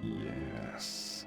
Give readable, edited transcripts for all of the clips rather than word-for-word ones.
Yes.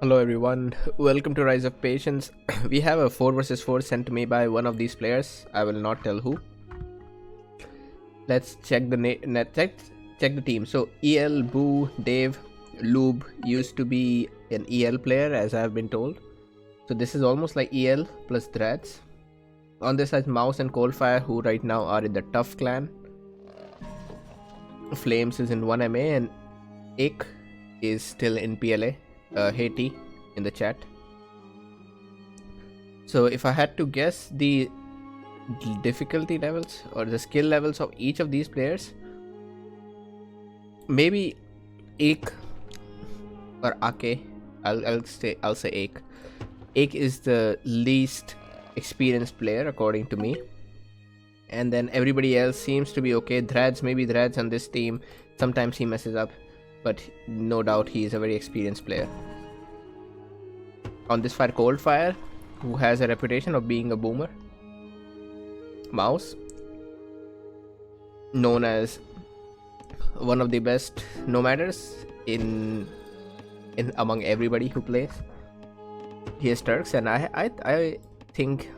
Hello everyone, welcome to Rise of Patience. We have a 4 versus 4 sent to me by one of these players. I will not tell who. Let's check the check the team. So EL, Boo, Dave, Lube used to be an EL player, as I have been told. So this is almost like EL plus Threads. On this side, Mouse and Coldfire, who right now are in the Tough clan. Flames is in 1MA and Ik is still in PLA. Haiti in the chat. So if I had to guess the difficulty levels or the skill levels of each of these players, maybe Ik or Ake, I'll say Ik. Ik is the least experienced player according to me, and then everybody else seems to be okay. Maybe Threads on this team, sometimes he messes up, but no doubt he is a very experienced player. On this fire, Coldfire, who has a reputation of being a boomer. Mouse, known as one of the best nomaders in among everybody who plays. He is Turks, and I think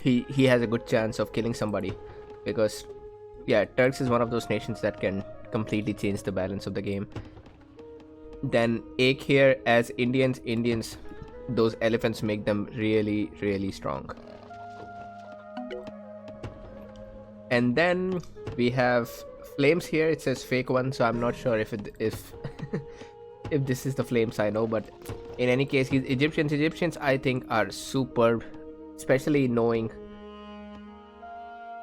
he has a good chance of killing somebody, because yeah, Turks is one of those nations that can completely change the balance of the game. Then Ik here, as Indians, those elephants make them really, really strong. And then we have Flames here. It says fake one, so I'm not sure if if this is the Flames I know, but in any case, he's Egyptians I think are superb, especially knowing.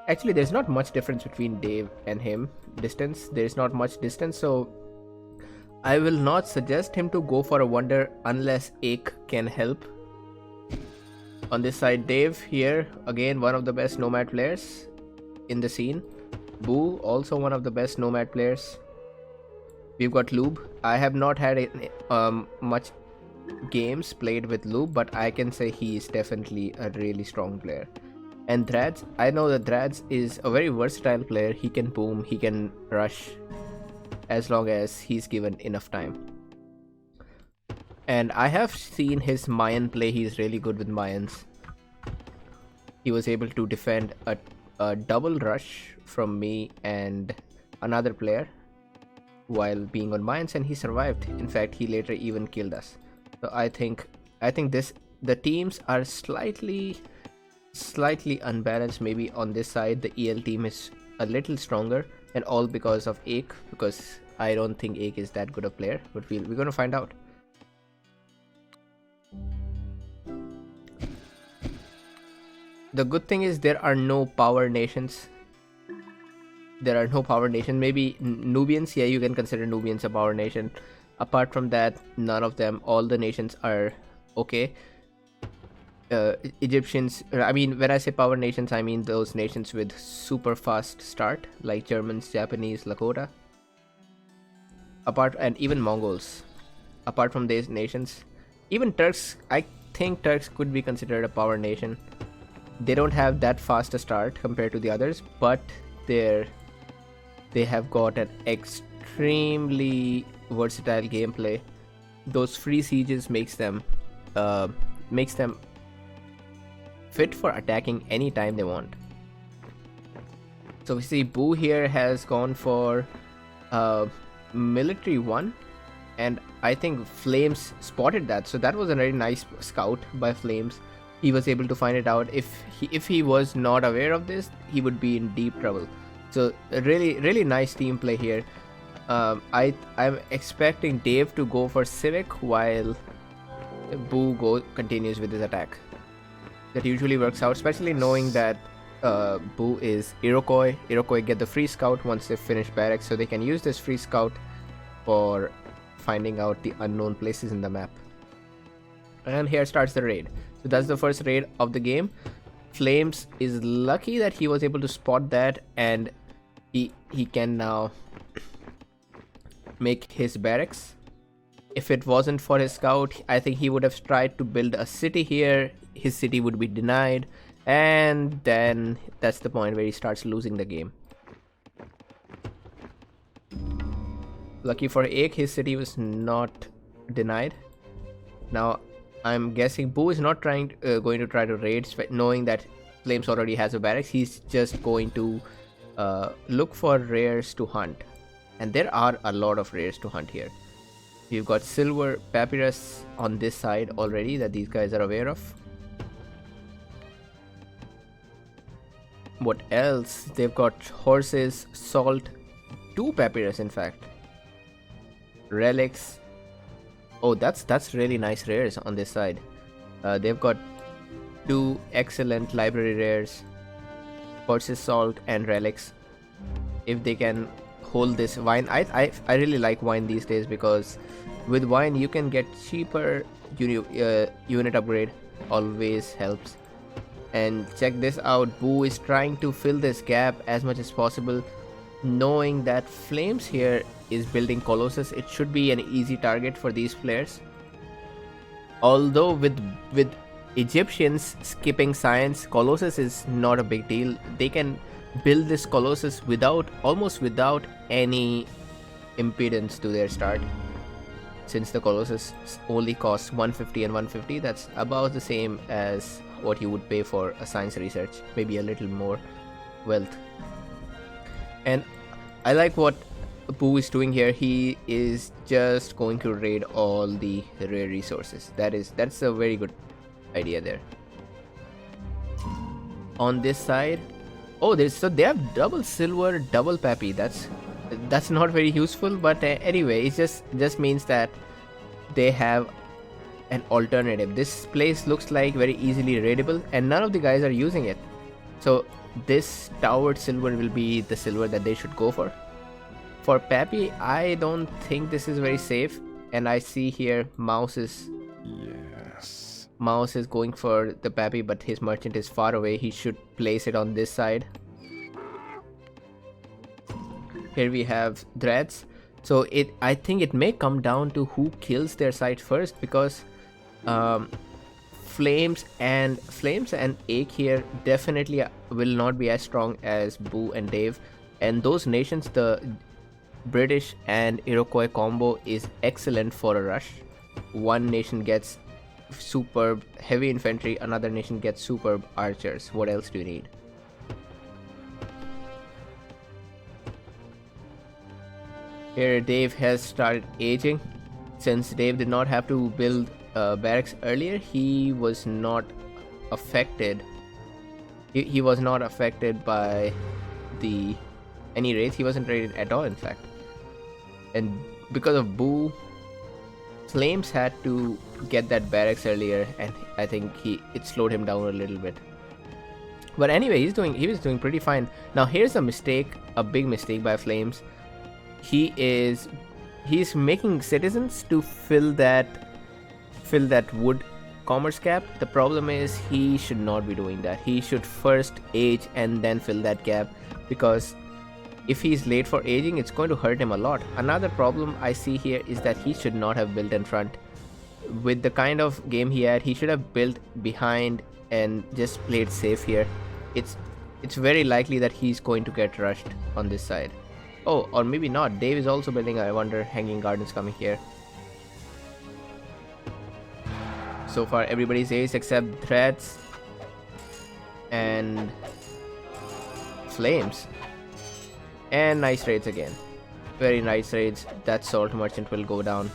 Actually, there's not much difference between Dave and him. There's not much distance, so I will not suggest him to go for a wonder unless Ik can help. On this side, Dave here, again one of the best Nomad players in the scene. Boo, also one of the best Nomad players. We've got Lube. I have not had much games played with Lube, but I can say he is definitely a really strong player. And Drads, I know that Drads is a very versatile player. He can boom, he can rush, as long as he's given enough time. And I have seen his Mayan play. He's really good with Mayans. He was able to defend a double rush from me and another player while being on Mayans, and he survived. In fact, he later even killed us. So I think the teams are slightly unbalanced. Maybe on this side the EL team is a little stronger, and all because of Ake, because I don't think Ake is that good a player, but we're gonna find out. The good thing is there are no power nations. Maybe Nubians, yeah, you can consider Nubians a power nation. Apart from that, none of them. All the nations are okay. Egyptians, I mean, when I say power nations, I mean those nations with super fast start, like Germans, Japanese, Lakota. And even Mongols. Apart from these nations, even Turks, I think Turks could be considered a power nation. They don't have that fast a start compared to the others, but they have got an extremely versatile gameplay. Those free sieges makes them fit for attacking anytime they want. So we see Boo here has gone for military 1, and I think Flames spotted that, so that was a very nice scout by Flames. He was able to find it out. If he was not aware of this, he would be in deep trouble. So a really nice team play here. I'm expecting Dave to go for Civic while Boo continues with his attack. That usually works out, especially knowing that Boo is Iroquois. Iroquois get the free scout once they finish barracks, so they can use this free scout for finding out the unknown places in the map. And here starts the raid. So that's the first raid of the game. Flames is lucky that he was able to spot that, and he can now make his barracks. If it wasn't for his scout, I think he would have tried to build a city here. His city would be denied, and then that's the point where he starts losing the game. Lucky for Ake, his city was not denied. Now I'm guessing Boo is not going to try to raid, knowing that Flames already has a barracks. He's just going to look for rares to hunt, and there are a lot of rares to hunt here. We've got silver papyrus on this side already that these guys are aware of. What else? They've got horses, salt, 2 papyrus in fact, relics. Oh, that's really nice rares on this side. They've got 2 excellent library rares, horses, salt, and relics. If they can hold this wine, I really like wine these days, because with wine you can get cheaper unit upgrade. Always helps. And check this out, Boo is trying to fill this gap as much as possible, knowing that Flames here is building Colossus. It should be an easy target for these players. Although with Egyptians skipping science, Colossus is not a big deal. They can build this Colossus almost without any impedance to their start. Since the Colossus only costs 150 and 150, that's about the same as what you would pay for a science research, maybe a little more wealth. And I like what Boo is doing here. He is just going to raid all the rare resources. That's a very good idea there. On this side, so they have double silver, double pappy. That's not very useful, but anyway, it just means that they have an alternative. This place looks like very easily raidable, and none of the guys are using it. So this towered silver will be the silver that they should go for. For Pappy, I don't think this is very safe, and I see here mouse is... Yes. Mouse is going for the Pappy, but his merchant is far away. He should place it on this side. Here we have Dreads. So I think it may come down to who kills their side first, because Flames and Ache here definitely will not be as strong as Boo and Dave. And those nations, the British and Iroquois combo is excellent for a rush. One nation gets superb heavy infantry, another nation gets superb archers. What else do you need? Here Dave has started aging. Since Dave did not have to build barracks earlier, he was not affected. He was not affected by any raids. He wasn't raided at all, in fact. And because of Boo, Flames had to get that barracks earlier, and I think it slowed him down a little bit. But anyway, he was doing pretty fine. Now here's a big mistake by Flames. He's making citizens to fill that wood commerce gap. The problem is he should not be doing that. He should first age and then fill that gap, because if he's late for aging, it's going to hurt him a lot. Another problem I see here is that he should not have built in front. With the kind of game he had, he should have built behind and just played safe here. It's very likely that he's going to get rushed on this side. Oh, or maybe not. Dave is also building, I wonder, hanging gardens coming here. So far everybody's ace except Threads and Flames. And nice raids again. Very nice raids. That salt merchant will go down.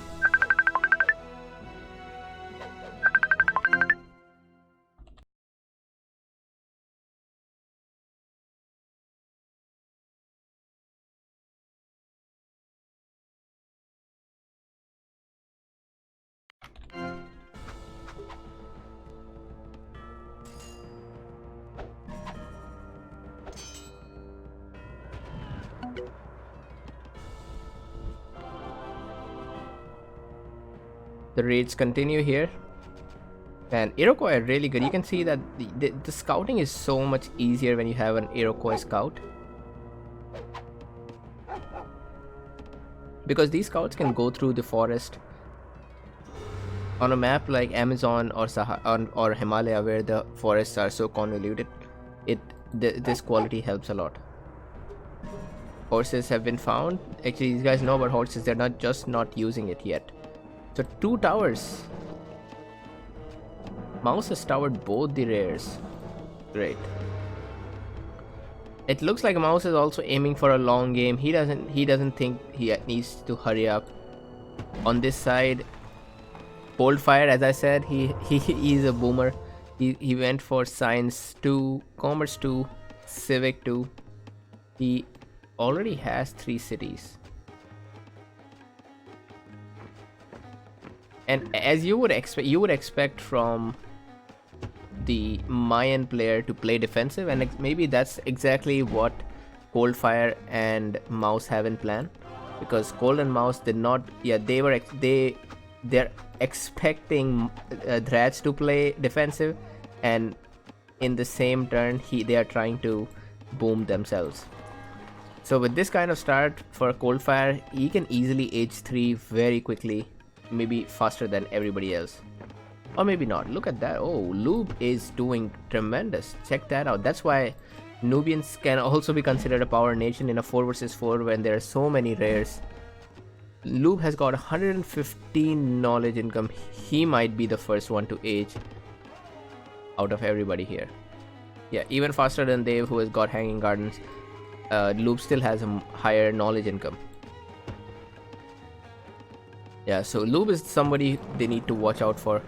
The raids continue here, and Iroquois are really good. You can see that the scouting is so much easier when you have an Iroquois scout, because these scouts can go through the forest. On a map like Amazon or or Himalaya, where the forests are so convoluted, this quality helps a lot. Horses have been found. Actually, these guys know about horses. They're not using it yet. So 2 towers. Mouse has towered both the rears. Great. It looks like Mouse is also aiming for a long game. He doesn't think he needs to hurry up. On this side, Cold Fire, as I said, he's a boomer. He went for Science 2, Commerce 2, Civic 2. He already has 3 cities. And as you would expect from the Mayan player to play defensive, and maybe that's exactly what Cold Fire and Mouse have in plan, because Cold and Mouse did not. Yeah, they're expecting Drats to play defensive, and in the same turn they are trying to boom themselves. So with this kind of start for Cold Fire, he can easily H3 very quickly. Maybe faster than everybody else, or maybe not. Look at that. Oh, Lube is doing tremendous. Check that out. That's why Nubians can also be considered a power nation in a 4 versus 4 when there are so many rares. Lube has got 115 knowledge income. He might be the first one to age out of everybody here. Yeah, even faster than Dave, who has got hanging gardens. Lube still has a higher knowledge income. Yeah, so Lube is somebody they need to watch out for.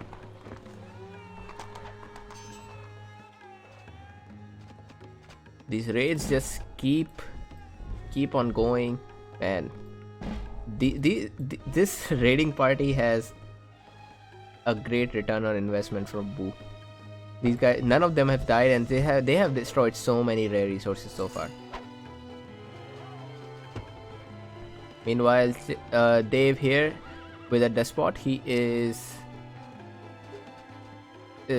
These raids just keep on going, and this raiding party has a great return on investment from Boo. These guys, none of them have died, and they have destroyed so many rare resources so far. Meanwhile, Dave here with a despot, he is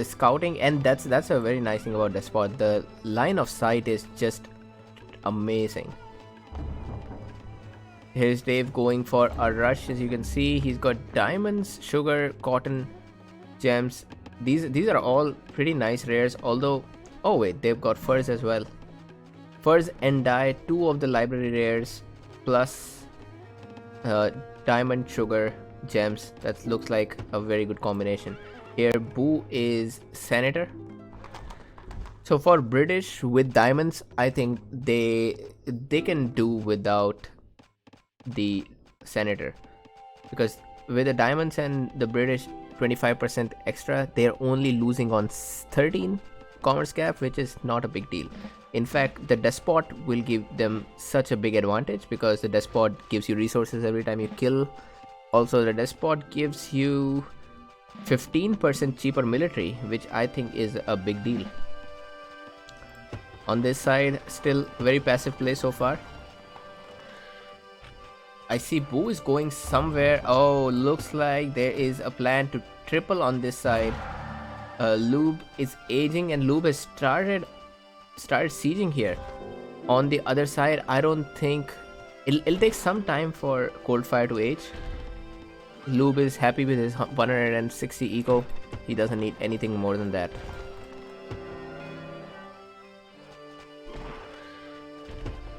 scouting, and that's a very nice thing about Despot. The line of sight is just amazing. Here's Dave going for a rush. As you can see, he's got diamonds, sugar, cotton, gems. These are all pretty nice rares, although oh wait, they've got furs as well. Furs and dye, 2 of the library rares, plus diamond, sugar, gems. That looks like a very good combination. Here Boo is senator. So for British with diamonds, I think they can do without the senator, because with the diamonds and the British 25% extra, they're only losing on 13 commerce gap, which is not a big deal. In fact, the despot will give them such a big advantage, because the despot gives you resources every time you kill. Also, the despot gives you 15% cheaper military, which I think is a big deal. On this side, still very passive play so far. I see Boo is going somewhere. Oh, looks like there is a plan to triple on this side. Lube is aging, and Lube has started sieging here. On the other side, I don't think it'll take some time for Coldfire to age. Lube is happy with his 160 eco. He doesn't need anything more than that.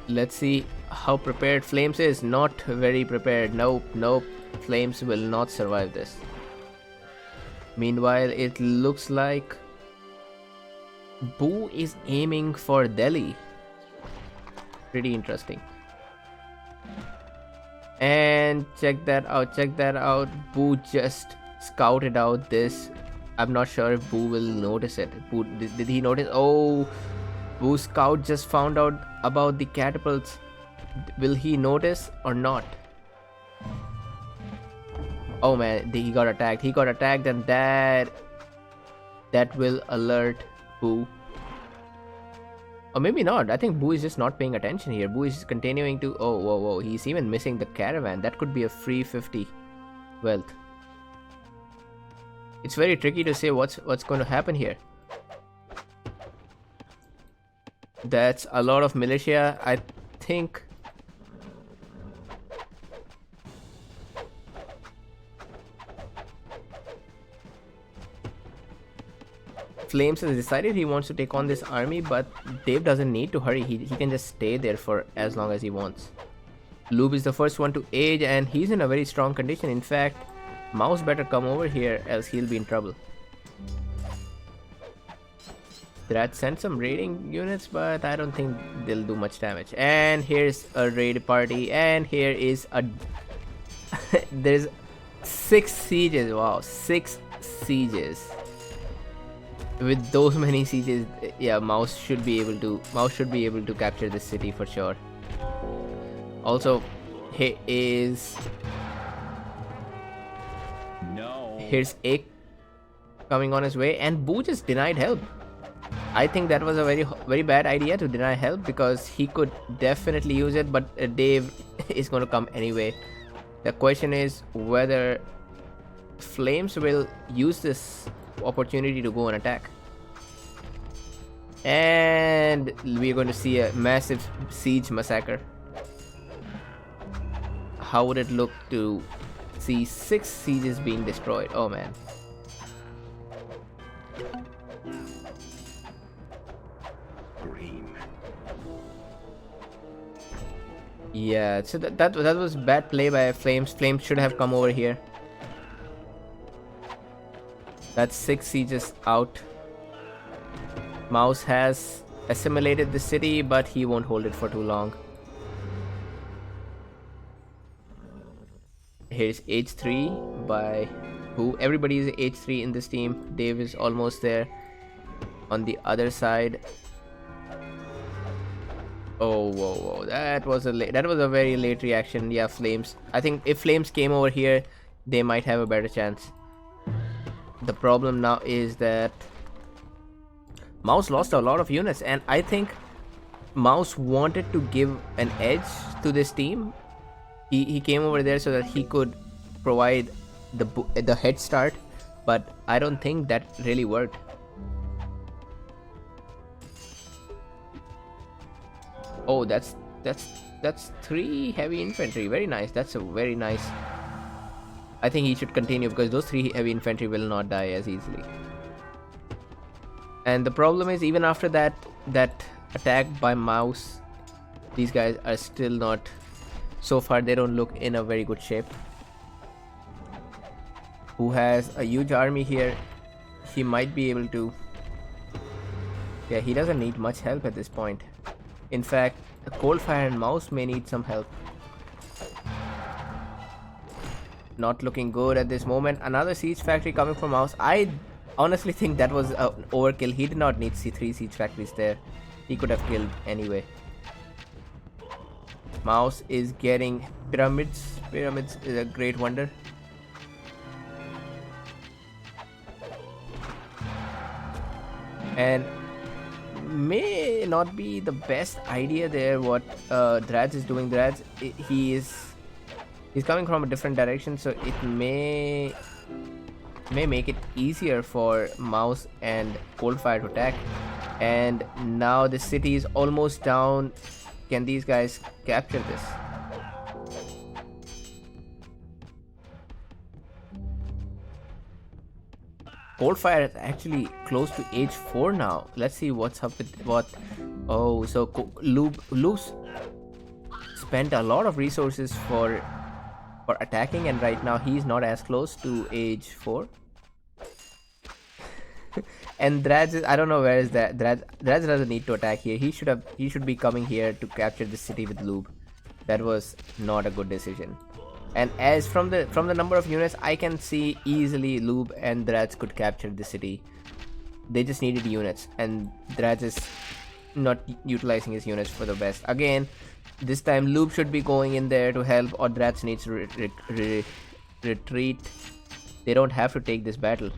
Let's see how prepared Flames is. Not very prepared. Nope. Flames will not survive this. Meanwhile, it looks like Boo is aiming for Delhi. Pretty interesting. And check that out. Boo just scouted out this. I'm not sure if Boo will notice it. Boo, did he notice? Oh, Boo scout just found out about the catapults. Will he notice or not? Oh man, he got attacked. And that will alert Boo. Or maybe not. I think Boo is just not paying attention here. Boo is continuing to... Oh, whoa. He's even missing the caravan. That could be a free 50 wealth. It's very tricky to say what's going to happen here. That's a lot of militia. I think... Flames has decided he wants to take on this army, but Dave doesn't need to hurry. He can just stay there for as long as he wants. Lube is the first one to age, and he's in a very strong condition. In fact, Mouse better come over here, else he'll be in trouble. That sent some raiding units, but I don't think they'll do much damage. And here's a raid party, and here is a... There's 6 sieges. Wow, 6 sieges. With those many sieges, yeah, Mouse should be able to capture this city for sure. Also, here's A coming on his way, and Boo just denied help. I think that was a very bad idea to deny help, because he could definitely use it, but Dave is going to come anyway. The question is whether Flames will use this opportunity to go and attack. And we're going to see a massive siege massacre. How would it look to see 6 sieges being destroyed? Oh man. Yeah, so that was bad play by Flames. Flames should have come over here. That's 6 sieges out. Mouse has assimilated the city, but he won't hold it for too long. Here's H3 by Boo. Everybody is H3 in this team. Dave is almost there. On the other side... Oh, whoa. That was a very late reaction. Yeah, Flames. I think if Flames came over here, they might have a better chance. The problem now is that Mouse lost a lot of units, and I think Mouse wanted to give an edge to this team. He came over there so that he could provide the head start, but I don't think that really worked. Oh, that's 3 heavy infantry. Very nice. That's a very nice. I think he should continue because those 3 heavy infantry will not die as easily. And the problem is, even after that attack by mouse, these guys are still not. So far, they don't look in a very good shape. Who has a huge army here? He might be able to. Yeah, he doesn't need much help at this point. In fact, the Coldfire and Mouse may need some help. Not looking good at this moment. Another siege factory coming from Mouse. I honestly think that was an overkill. He did not need 3 siege factories there. He could have killed anyway. Mouse is getting pyramids. Pyramids is a great wonder. And may not be the best idea there what Dradz is doing. Dradz, he's coming from a different direction, so it may make it easier for Mouse and Coldfire to attack. And now the city is almost down. Can these guys capture this? Coldfire is actually close to age 4 now. Let's see what's up with what. Oh, so Loop's spent a lot of resources for attacking, and right now he's not as close to age 4. And Dradz is, I don't know where is that. Dradz doesn't need to attack here. He should be coming here to capture the city with Loop. That was not a good decision. And as from the number of units, I can see easily Loob and Dradz could capture the city. They just needed units, and Dradz is not utilizing his units for the best. Again, this time Loob should be going in there to help, or Dradz needs to retreat. They don't have to take this battle.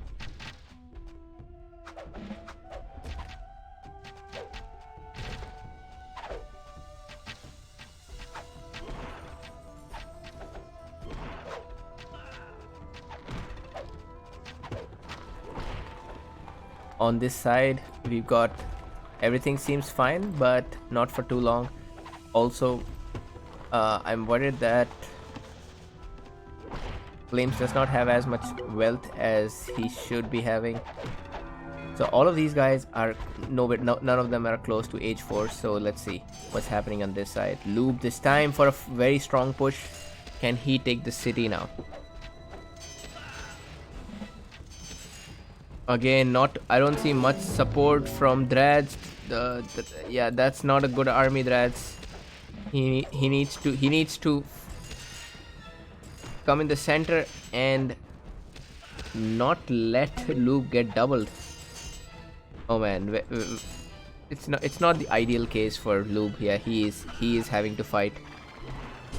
On this side, we've got everything seems fine, but not for too long. Also, I'm worried that Flames does not have as much wealth as he should be having. So all of these guys are none of them are close to age 4. So let's see what's happening on this side. Loob this time for a very strong push. Can he take the city now? Again, I don't see much support from Dradz. Yeah, that's not a good army, Dradz. He needs to come in the center and not let Loob get doubled. Oh man, it's not the ideal case for Loob. Yeah, he is having to fight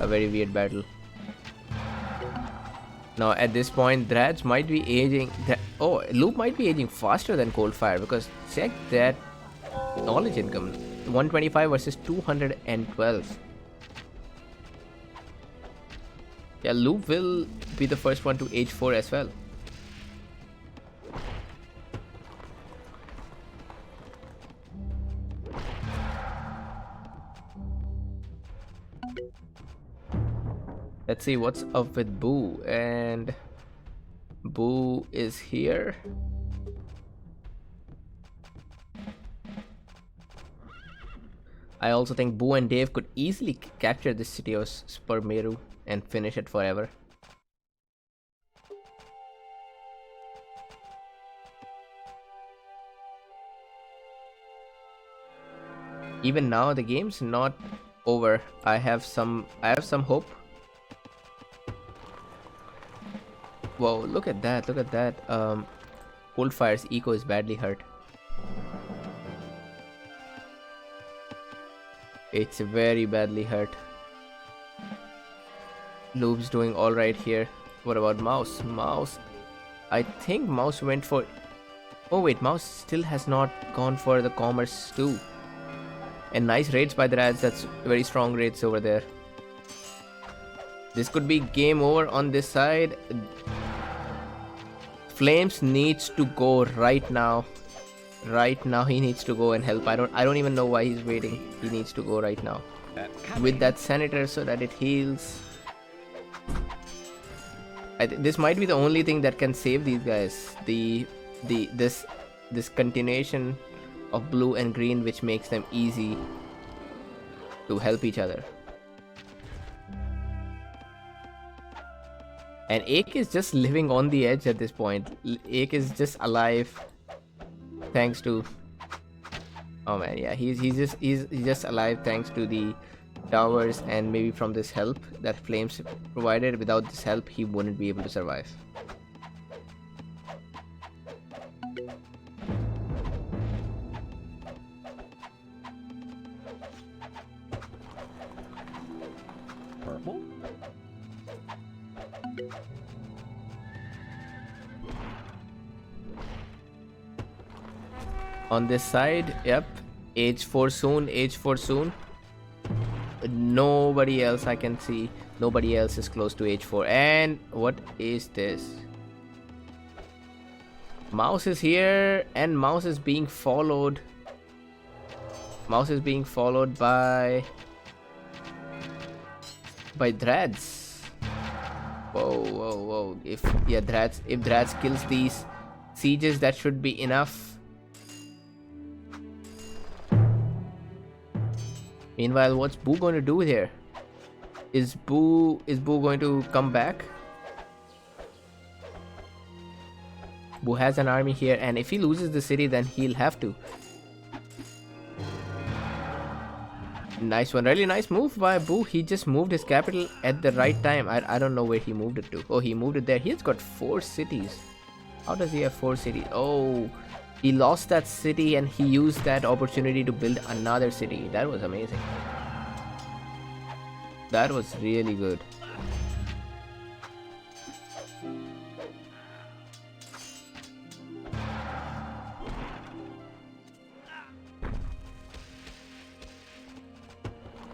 a very weird battle. Now at this point, Dradz might be aging. Oh, Loob might be aging faster than Coldfire, because check that knowledge income, 125 versus 212. Yeah, Loob will be the first one to age 4 as well. Let's see what's up with Boo, and Boo is here. I also think Boo and Dave could easily capture the city of Spermeru and finish it forever. Even now, the game's not over. I have some hope. Whoa, look at that, look at that. Coldfire's eco is badly hurt. It's very badly hurt. Loop's doing alright here. What about Mouse? Mouse, I think Mouse went for... Oh wait, Mouse still has not gone for the commerce too. And nice raids by the Rads. That's very strong raids over there. This could be game over on this side. Flames needs to go right now. right now he needs to go and help. I don't even know why he's waiting. He needs to go right now with that senator so that it heals. This might be the only thing that can save these guys. This continuation of blue and green, which makes them easy to help each other. And Ache is just living on the edge at this point. Ache is just alive thanks to... Oh man, yeah, he's just alive thanks to the towers and maybe from this help that Flames provided. Without this help, he wouldn't be able to survive. Purple. On this side, yep, age 4 soon, age 4 soon. Nobody else I can see. Nobody else is close to age 4. And what is this? Mouse is here and Mouse is being followed. Mouse is being followed by Drads. Whoa. If Drads kills these sieges, that should be enough. Meanwhile, what's Boo going to do here? Is Boo going to come back? Boo has an army here, and if he loses the city, then he'll have to. Nice one, really nice move by Boo. He just moved his capital at the right time. I don't know where he moved it to. Oh, he moved it there. He's got 4 cities. How does he have 4 cities? Oh, he lost that city and he used that opportunity to build another city. That was amazing. That was really good.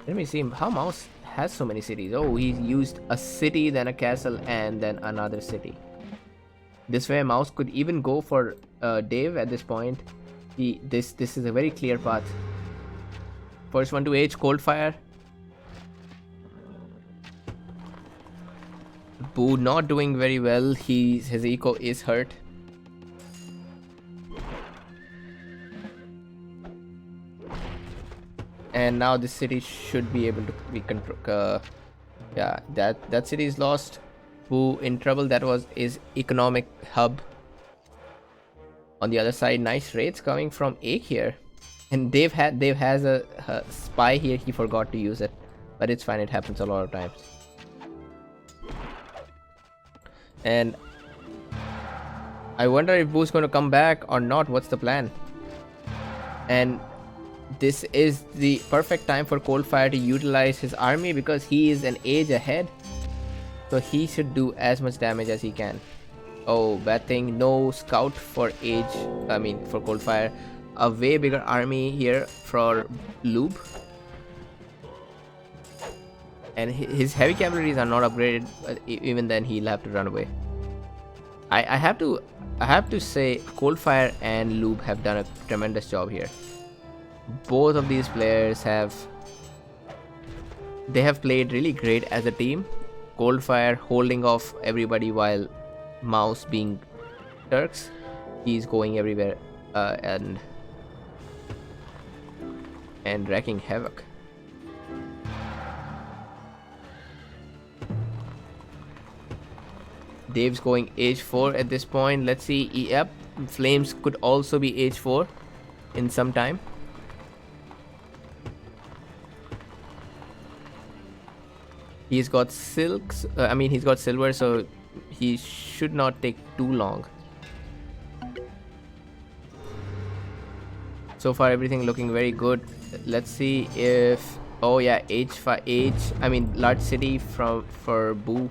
Let me see how Mouse has so many cities. Oh, he used a city, then a castle, and then another city. This way, Mouse could even go for Dave at this point. This is a very clear path. First one to age, Coldfire. Boo not doing very well. His eco is hurt. And now this city should be able to be controlled. Yeah, that city is lost. Boo in trouble. That was his economic hub. On the other side, nice raids coming from Ache here. And Dave has a spy here. He forgot to use it, but it's fine. It happens a lot of times. And I wonder if Boo's going to come back or not. What's the plan? And this is the perfect time for Coldfire to utilize his army because he is an age ahead. So he should do as much damage as he can. Oh, bad thing. No scout for for Coldfire. A way bigger army here for Lube. And his heavy cavalries are not upgraded, but even then he'll have to run away. I have to say Coldfire and Lube have done a tremendous job here. Both of these players have played really great as a team. Coldfire holding off everybody while Mouse being Turks. He's going everywhere and wreaking havoc. Dave's going age 4 at this point. Let's see. Yep, Flames could also be age 4 in some time. He's got silks. He's got silver, so he should not take too long. So far, everything looking very good. Let's see if... Oh yeah, large city for Boo.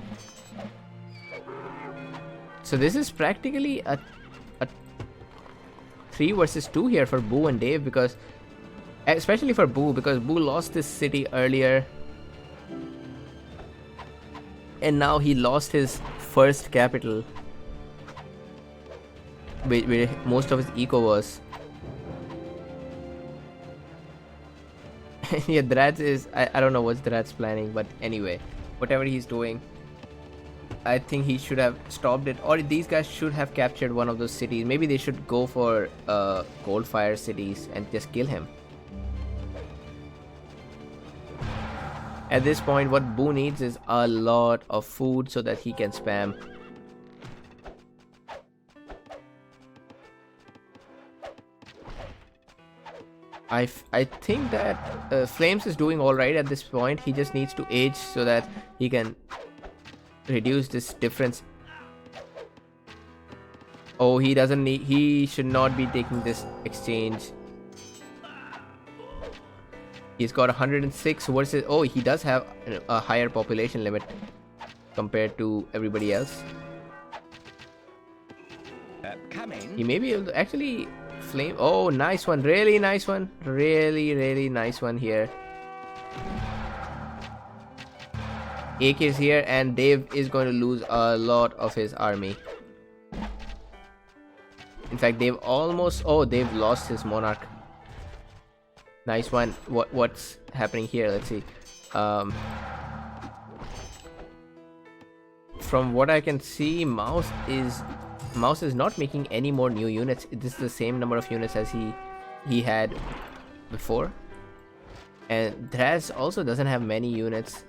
So this is practically a 3 versus 2 here for Boo and Dave, because especially for Boo, because Boo lost this city earlier. And now he lost his first capital, where most of his eco was. Yeah, Drax is. I don't know what's Drax planning, but anyway, whatever he's doing, I think he should have stopped it, or these guys should have captured one of those cities. Maybe they should go for coal fire cities and just kill him. At this point, what Boo needs is a lot of food so that he can spam. I think that Flames is doing alright at this point. He just needs to age so that he can reduce this difference. Oh, he doesn't need. He should not be taking this exchange. He's got 106 versus. Oh, he does have a higher population limit compared to everybody else. Coming. He may be able to actually flame. Oh, nice one. Really nice one. Really nice one here. AK is here and Dave is going to lose a lot of his army. In fact, they've almost... Oh, they've lost his monarch. Nice one. What's happening here? Let's see. From what I can see, Mouse is not making any more new units. This is the same number of units as he had before. And Draz also doesn't have many units.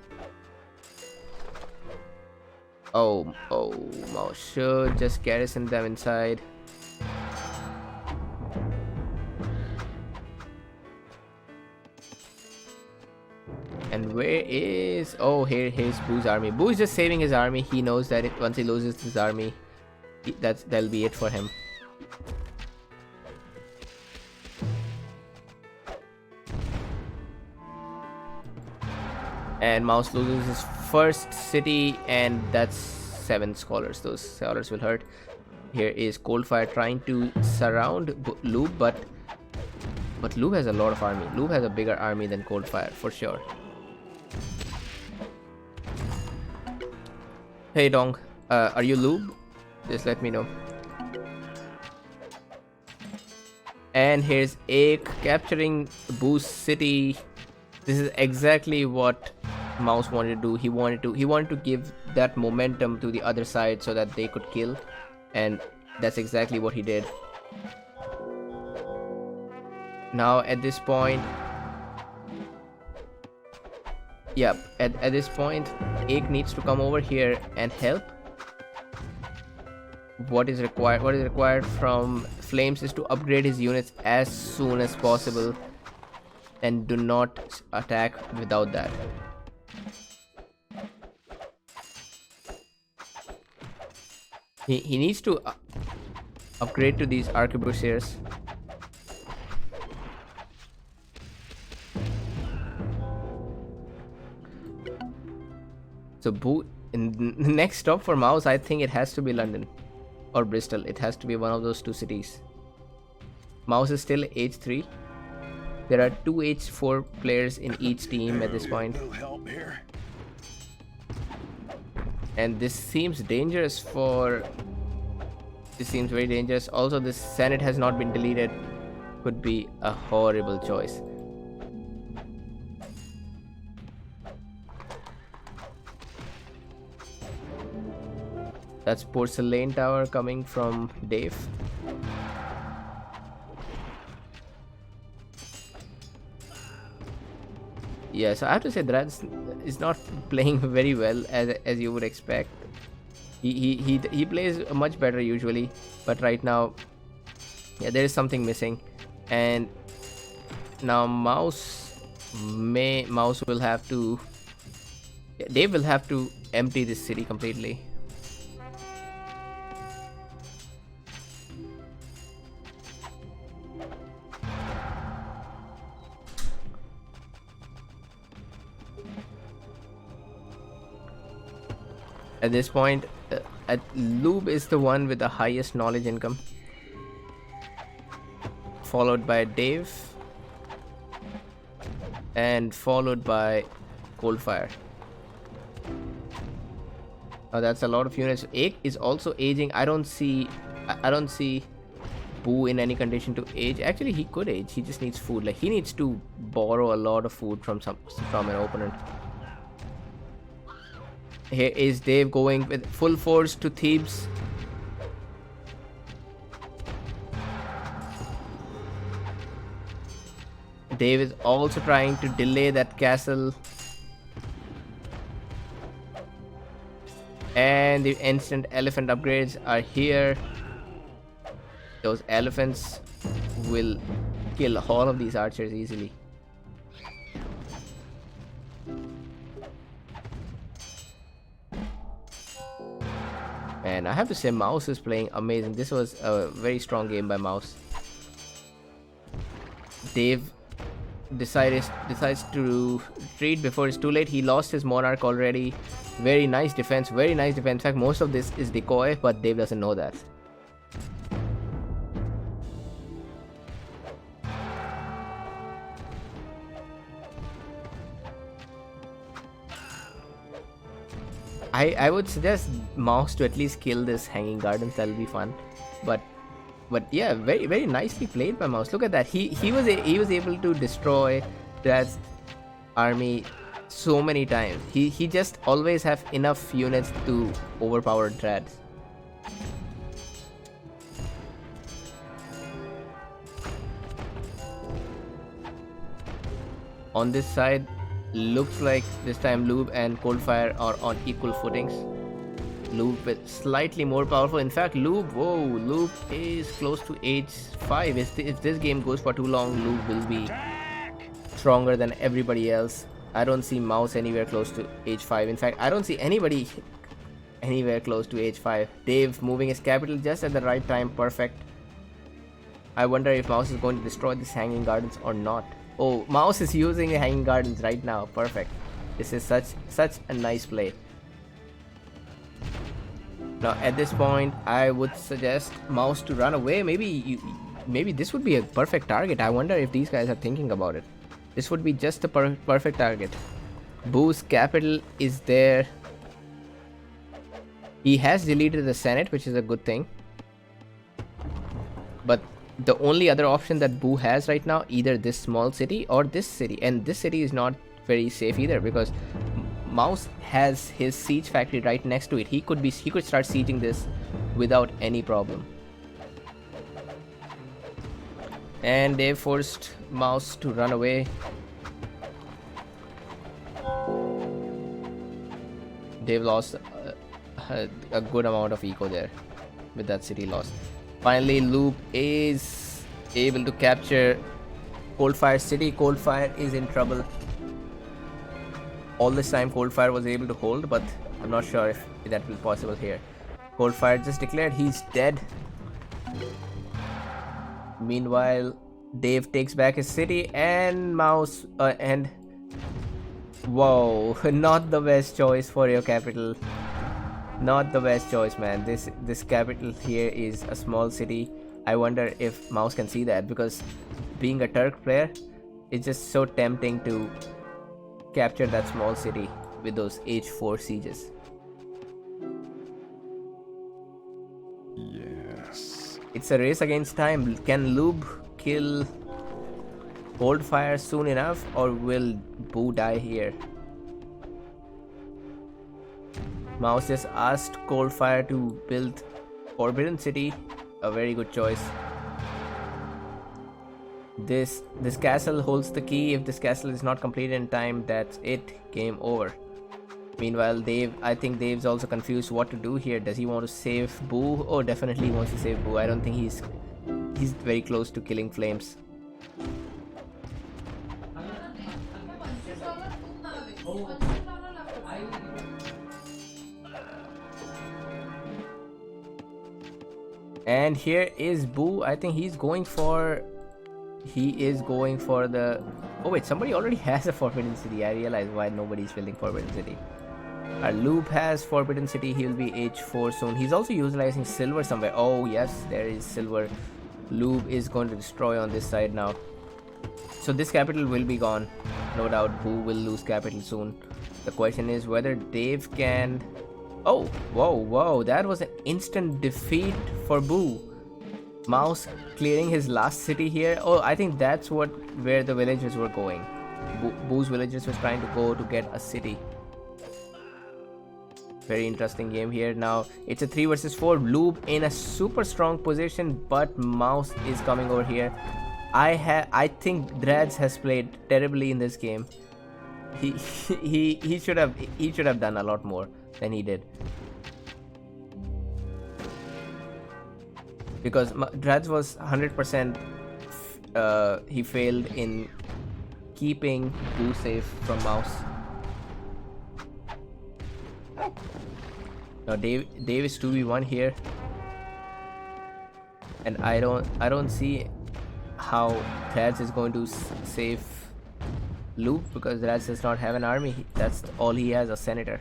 Oh, Mouse should just garrison them inside. And where is... Oh, here's Boo's army. Boo is just saving his army. He knows that once he loses his army, that'll be it for him. And Mouse loses his first city, and that's 7 scholars. Those scholars will hurt. Here is Coldfire trying to surround Lube, but Lube has a lot of army. Lube has a bigger army than Coldfire for sure. Hey Dong, are you Lube? Just let me know. And here's Ache capturing Boo's city. This is exactly what Mouse wanted to do. He wanted to give that momentum to the other side so that they could kill, and that's exactly what he did. Now at this point, yep, at this point, Ache needs to come over here and help. What is required from Flames is to upgrade his units as soon as possible, and do not attack without that. He needs to upgrade to these arquebusiers. So Boo, in the next stop for Mouse, I think it has to be London or Bristol. It has to be one of those two cities. Mouse is still age 3. There are 2 age 4 players in each team at this point. And this seems dangerous for... This seems very dangerous. Also, this Senate has not been deleted. Could be a horrible choice. That's Porcelain Tower coming from Dave. Yeah, so I have to say Drax is not playing very well as you would expect. He plays much better usually, but right now, yeah, there is something missing. And now Mouse will have to... Dave will have to empty this city completely. At this point, Lube is the one with the highest knowledge income, followed by Dave, and followed by Coldfire. That's a lot of units. Ache is also aging. I don't see Boo in any condition to age. Actually, he could age. He just needs food. Like, he needs to borrow a lot of food from an opponent. Here is Dave going with full force to Thebes. Dave is also trying to delay that castle. And the instant elephant upgrades are here. Those elephants will kill all of these archers easily. And I have to say, Mouse is playing amazing. This was a very strong game by Mouse. Dave decides to retreat before it's too late. He lost his monarch already. Very nice defense, very nice defense. In fact, most of this is decoy, but Dave doesn't know that. I would suggest Mouse to at least kill this hanging gardens. That'll be fun. But yeah, very nicely played by Mouse. Look at that. He was able to destroy that army so many times. He just always have enough units to overpower Trads. On this side, looks like this time Lube and Coldfire are on equal footings. Lube is slightly more powerful. In fact, Lube is close to age 5. If this game goes for too long, Lube will be stronger than everybody else. I don't see Mouse anywhere close to age 5. In fact, I don't see anybody anywhere close to age 5. Dave moving his capital just at the right time. Perfect. I wonder if Mouse is going to destroy these hanging gardens or not. Oh, Mouse is using the hanging gardens right now. Perfect. This is such a nice play. Now at this point, I would suggest Mouse to run away. Maybe this would be a perfect target. I wonder if these guys are thinking about it. This would be just a perfect target. Boo's capital is there. He has deleted the Senate, which is a good thing. But the only other option that Boo has right now, either this small city or this city, and this city is not very safe either because Mouse has his siege factory right next to it. He could start sieging this without any problem. And they forced Mouse to run away. They've lost a good amount of eco there with that city loss. Finally, Loop is able to capture Coldfire City. Coldfire is in trouble. All this time Coldfire was able to hold, but I'm not sure if that will be possible here. Coldfire just declared he's dead. Meanwhile, Dave takes back his city and Mouse and whoa, not the best choice for your capital. Not the best choice, man. This capital here is a small city. I wonder if Mouse can see that, because being a Turk player, it's just so tempting to capture that small city with those H4 sieges. Yes. It's a race against time. Can Lube kill Coldfire soon enough, or will Boo die here? Mouse just asked Coldfire to build Forbidden City. A very good choice. This castle holds the key. If this castle is not completed in time, that's it. Game over. Meanwhile, Dave, I think Dave's also confused what to do here. Does he want to save Boo? Oh, definitely he wants to save Boo. I don't think he's very close to killing Flames. And here is Boo. I think he's going for the... Oh wait, somebody already has a Forbidden City. I realize why nobody's building Forbidden City. Our Loop has Forbidden City. He'll be H4 soon. He's also utilizing silver somewhere. Oh yes, there is silver. Loop is going to destroy on this side now. So this capital will be gone. No doubt Boo will lose capital soon. The question is whether Dave can... Oh, whoa, that was an instant defeat for Boo. Mouse clearing his last city here. Oh, I think that's where the villagers were going. Boo's villagers was trying to go to get a city. Very interesting game here. Now it's a 3 versus 4. Lube in a super strong position, but Mouse is coming over here. I think Drads has played terribly in this game. He he should have done a lot more than he did. Because Drads was 100%. He failed in keeping Boo safe from Mouse. Now Dave is 2v1 here, and I don't see how Drads is going to save Luke, because Drads does not have an army. That's all he has, a senator.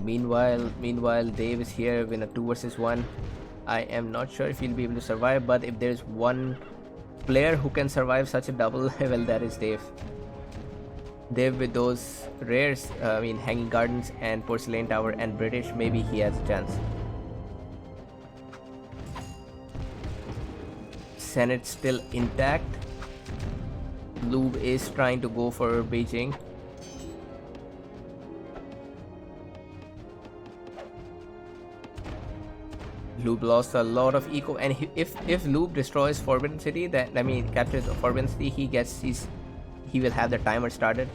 Meanwhile, Dave is here in a 2 versus 1. I am not sure if he'll be able to survive, but if there's one player who can survive such a double, well, that is Dave. Dave with those rares, Hanging Gardens and Porcelain Tower and British, maybe he has a chance. Senate still intact. Lube is trying to go for Beijing. Lube lost a lot of eco, and if Lube destroys Forbidden City, captures the Forbidden City, he will have the timer started.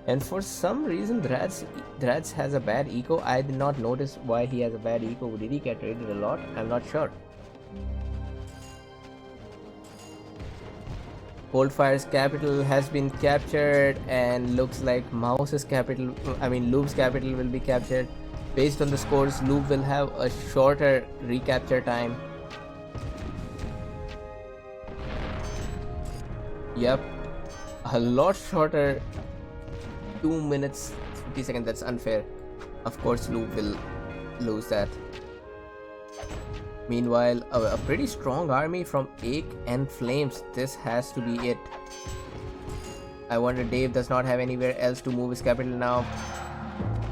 And for some reason, Drads has a bad eco. I did not notice why he has a bad eco. Did he get raided a lot? I'm not sure. Coldfire's capital has been captured, and looks like Lube's capital will be captured. Based on the scores, Lube will have a shorter recapture time. Yep, a lot shorter. 2 minutes 50 seconds. That's unfair. Of course, Lube will lose that. Meanwhile, a pretty strong army from Ache and Flames. This has to be it. I wonder Dave does not have anywhere else to move his capital now.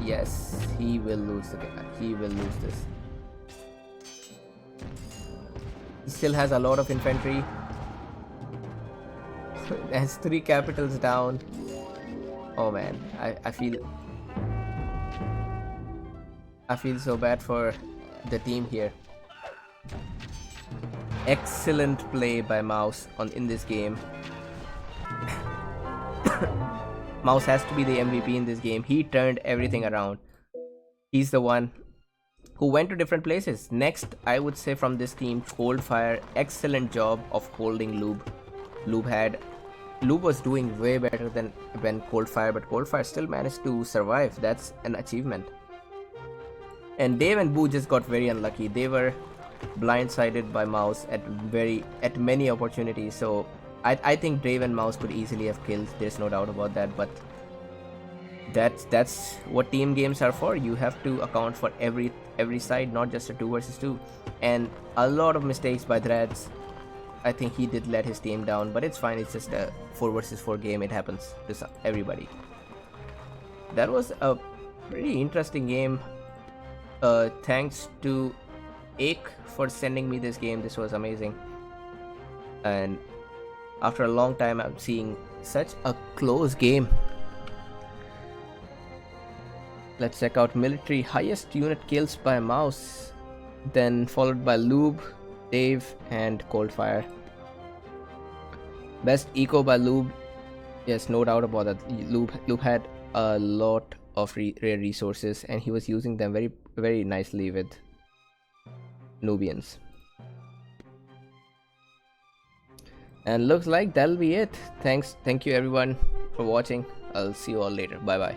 Yes, he will lose this. He still has a lot of infantry. Has 3 capitals down. Oh man, I feel so bad for the team here. Excellent play by Mouse in this game. Mouse has to be the MVP in this game. He turned everything around. He's the one who went to different places. Next, I would say from this team, Coldfire. Excellent job of holding Lube. Lube was doing way better than Coldfire, but Coldfire still managed to survive. That's an achievement. And Dave and Boo just got very unlucky. They were blindsided by Mouse at many opportunities. So I think Dave and Mouse could easily have killed. There's no doubt about that. But that's what team games are for. You have to account for every side, not just a 2 versus 2. And a lot of mistakes by Drads. I think he did let his team down, but it's fine. It's just a 4 versus 4 game. It happens to everybody. That was a pretty interesting game. Thanks to Ache for sending me this game. This was amazing. And after a long time, I'm seeing such a close game. Let's check out military. Highest unit kills by Mouse, then followed by Lube, Dave, and Coldfire. Best eco by Lube. Yes, no doubt about that. Lube had a lot of rare resources, and he was using them very, very nicely with Nubians. And looks like that'll be it. Thank you everyone for watching. I'll see you all later. Bye bye.